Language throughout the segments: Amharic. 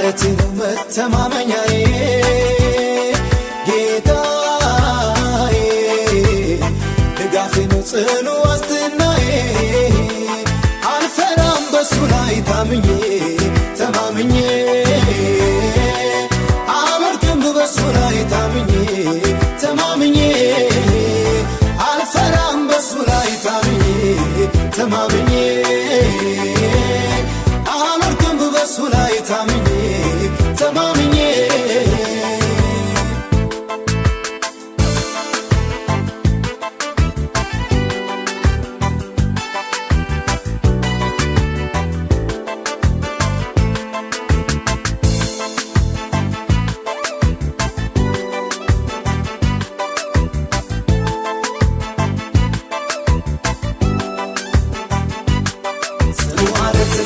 አለቴ ነው መተማመኛዬ ጌታዬ ድጋፌ ነው ጽኑ ዋስትናዬ አልፈራም በሱ ላይ ታምኜ ተማምኜ አልወድቅም በሱ ላይ ታምኜ ተማምኜ አልፈራም በሱ ላይ ታምኜ ተማምኜ አልወድቅም በሱ ላይ ታምኜ ተማምኜ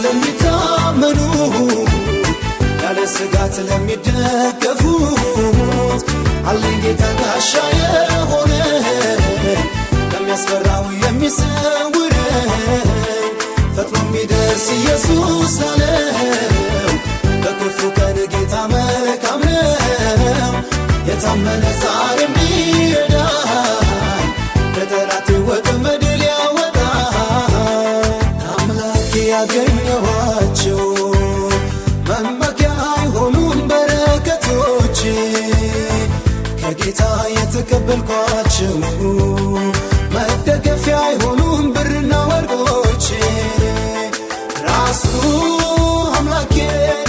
ለሚታመኑ ያለ ስጋት ለሚደገፉት አለኝ ጌታ ጋሻ የሆነ ለሚያስፈራው የሚሰውረኝ ፈጥኖ የሚደርስ ኢየሱስ አለው በክፉ ቀን ጌታ መልካም ነው የታመነ ዛሬም ይረዳል ከጠላቴ ወጥመድ ሊያወጣኝ አምላኬ ያገኘኋቸው መመኪያ አይሆኑም በረከቶች ከጌታ የተቀበልኳቸው መደገፊያ አይሆኑም ብርና ወርቆች ራሱ አምላኬ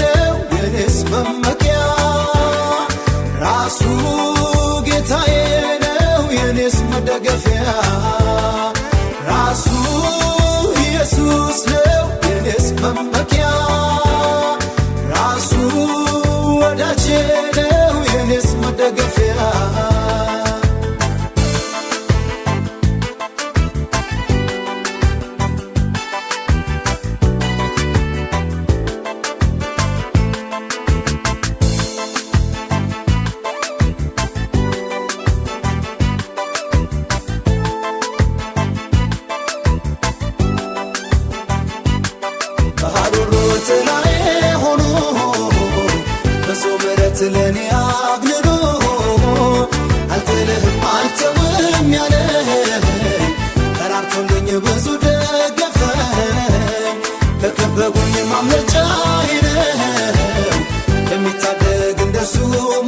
ነው የኔስ መመኪያ ራሱ ጌታዬ ነው የኔስ መደገፊያ ራሱ ኢየሱስ ነው የኔስ መመኪያ ራሱ ወዳጄ ነው የኔስ መደገፊያ ላይ ሆኖ በሱ ምሕረት ለኔ አግንኖ አልጥልህም አልተውም ያለኝ ተራርቶልኝ ብዙ ደገፈኝ ከከበቡኝ ማምለጫዬ ነው የሚታደግ እንደሱ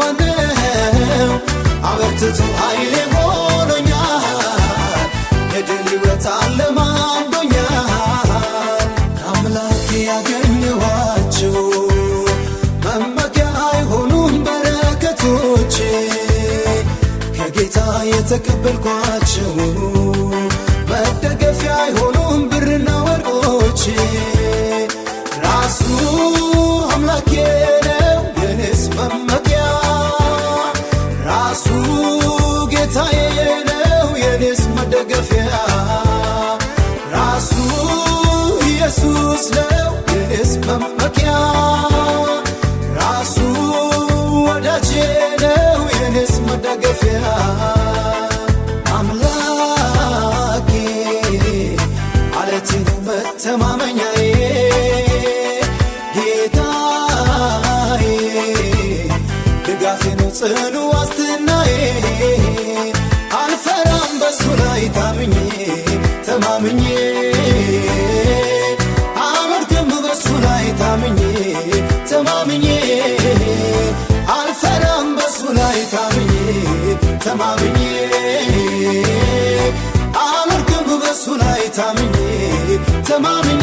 ማነው አበርትቶ ኃይሌ ሆኖኛል የድል ሕይወት አለማምዶኛል አምላኬ ያገኘኋቸው መመኪያ አይሆኑም በረከቶች ከጌታ የተቀበልኳቸው መደገፊያ አይሆኑም ብርና ወርቆች ራሱ አምላኬ ነው የኔስ መመኪያ ራሱ ጌታዬ ነው የኔስ መደገፊያ ራሱ ኢየሱስ ነው የኔስ መመኪያ ራሱ ወዳጄ ነው የኔስ መደገፊያ አምላኬ አለቴ ነው መተማመኛዬ ጌታዬ ድጋፌ ነው ጽኑ ዋስትናዬ አልፈራም በሱ ላይ ታምኜ ተማምኜ ታምኜ ተማምኜ አልፈራም በሱ ላይ ታምኜ ተማምኜ አልወድቅም በሱ ላይ ታምኜ ተማምኜ